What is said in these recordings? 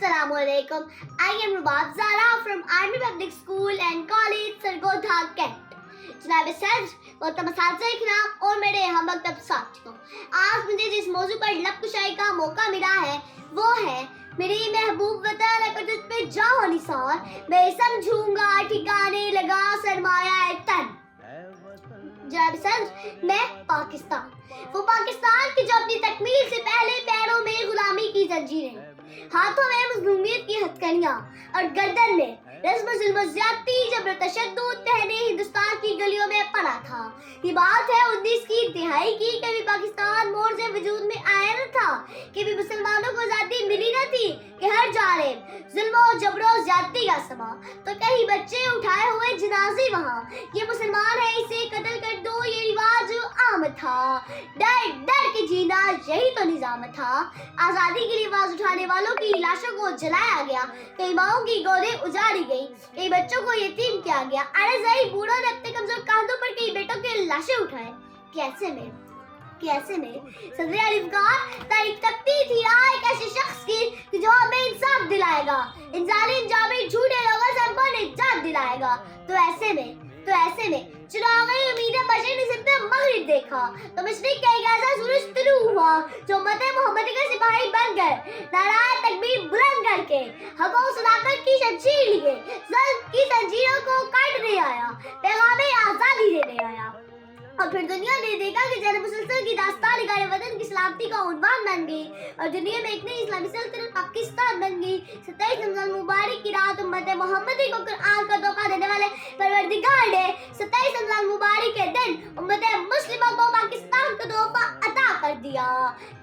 Assalamu alaikum. I am Rubab Zara from Army Public School and College, Sargodha, Kent. जनाब sir मोहतरम असातिज़ा इकराम और मेरे हम मकतब साथियों, आज मुझे जिस मौजू पर लब कुशाई का मौका मिला है वो है मेरी महबूब वतन, अगर तुझ पे जाओ निसार मैं समझूंगा ठिकाने लगा सरमाया तन। जनाब सर, मैं पाकिस्तान, वो पाकिस्तान की जो अपनी तकमील से पहले पैरों में गुलामी की जंजीरें, हाथों में मज़लूमियत की हथकड़ियाँ और गर्दन में रस्म ज़ुल्म ज़्यादती जबर तशद्दुद पहने हिंदुस्तान की गलियों में पड़ा था। ये बात है 19 की दिहाई की, कभी पाकिस्तान मोड़ से वजूद में आया न था, कभी मुसलमानों को आज़ादी मिली न थी कि हर जानिब ज़ुल्म और जबरो ज़्यादती का समा, तो कहीं बच्चे उठाए हुए जनाजे वहाँ, ये मुसलमान है इसे कत्ल कर दो, ये रिवाज आम था, डर डर के जीना यही तो निज़ाम था। आज़ादी के लिए आवाज़ उठाने वालों की लाशों को जलाया गया, कई माओं की गोदें उजाड़ी गई, कई बच्चों को यतीम किया गया, अरे बूढ़ों ने अपने कमजोर कांधों पर कई बेटों के लाशें उठाए। कैसे में सदर अलिफगार तारीख तकती थी राह एक ऐसे शख्स की कि जो हमें इंसाफ दिलाएगा, इन जालिम जाबिर झूठे लोगों से हमको निजात दिलाएगा। तो ऐसे में चुरागी उम्मीदें बशर ने सिर्फ मगरिब देखा तो मशरिक का एक ऐसा सूरज तुलू हुआ जो उम्मत मोहम्मदी का सिपाही बन गए, नाराए तकबीर बुलंद करके हकों सदाकत की शमशीर लिए ज़ल्म की जंजीरों को काटने आया, पैगाम आज़ादी देने आया। और फिर दुनिया ने देखा कि जन्म मुसलसल की दास्तान निगारे वतन की सलामती का उन्वान बन गई और दुनिया में एक नई इस्लामी सल्तनत पाकिस्तान बन गई। 27 रमज़ान मुबारक की रात उम्मत मोहम्मदी को कुरान का धोखा देने वाले परवरदिगार ने 27 रमज़ान मुबारक के दिन उम्मत मुस्लिमा को पाकिस्तान का तोहफा अता कर दिया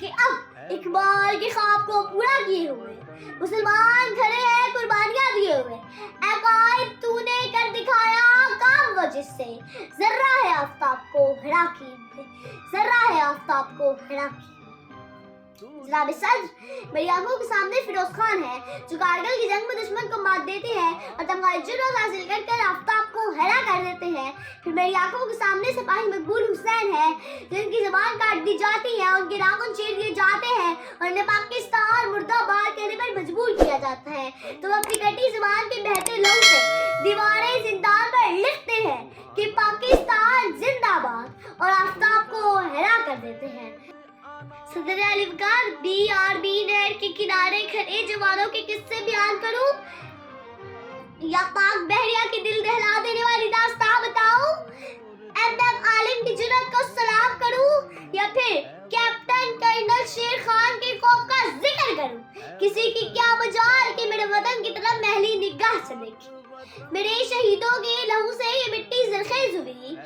कि अब इकबाल के ख्वाब को पूरा किए हुए मुसलमान खड़े हैं कुर्बानियां दिए हुए। ऐ कायद तूने कर दिखाया काम वो जिससे जर्रा है आफताब को हरा की, जर्रा है आफताब को हरा की। जनाब सर, मेरी आंखों के सामने फिरोज खान है जो कारगिल की जंग में दुश्मन को मात देते हैं और तमगा जुर्र हासिल कर आफताब को हरा कर देते हैं। फिर मेरी आंखों के सामने सिपाही मकबूल हुसैन है जिनकी जुबान काट दी जाती है, उनके नाखून चीर दिए जाते हैं और उन्हें पाकिस्तान मुर्दाबाद कहने पर मजबूर किया जाता है। तो अपनी कटी जुबान के बहते लहू से दीवारें जिंदान पर लिखते हैं कि पाकिस्तान जिंदाबाद और आफताब को हरा कर देते हैं। सदर अलिफगार BRB नहर के किनारे खड़े जवानों के किस्से बयान करूं या पाक बहरिया की दिल दहला देने वाली दास्तान बताऊं, MM आलिम की जुर्रत को सलाम करूं या फिर कैप्टन कर्नल शेर खान के खौफ का जिक्र करूं। किसी की क्या मजाल कि मेरे वतन की तरफ महली निगाह से देखे, मेरे शहीदों के लहू से ये मिट्टी ज़रख़ेज़ हुई,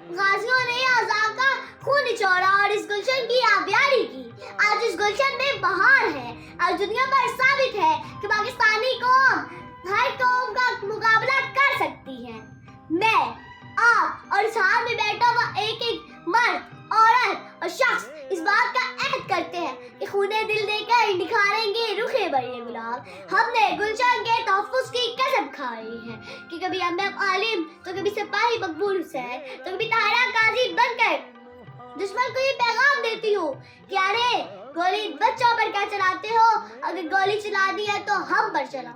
गाजियों ने आज़ाद का खून निचोड़ा और इस गुलशन की आबियारी की। आज इस गुलशन में बहार है, आज दुनिया पर साबित है कि पाकिस्तानी कौम हर कौम का मुकाबला कर सकती है। मैं, आप और इस हाल में बैठा हुआ एक मर्द, औरत और शख्स इस बात का अहद करते हैं कि खूने दिल देकर निखारेंगे रुखे बड़े गुलाब। हमने गुलशन के तहफ़्फ़ुज़ की कसम खाई है कि कभी MM आलिम तो कभी सिपाही मकबूल हुसैन तो कभी ताहिरा काजी बनकर दुश्मन को ये पैगाम देती हूँ कि अरे गोली बच्चों पर क्या चलाते हो, अगर गोली चला दी है तो हम पर चला।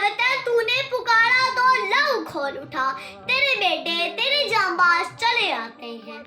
वतन तूने पुकारा तो लहू खोल उठा, तेरे बेटे तेरे जांबाज चले आते हैं।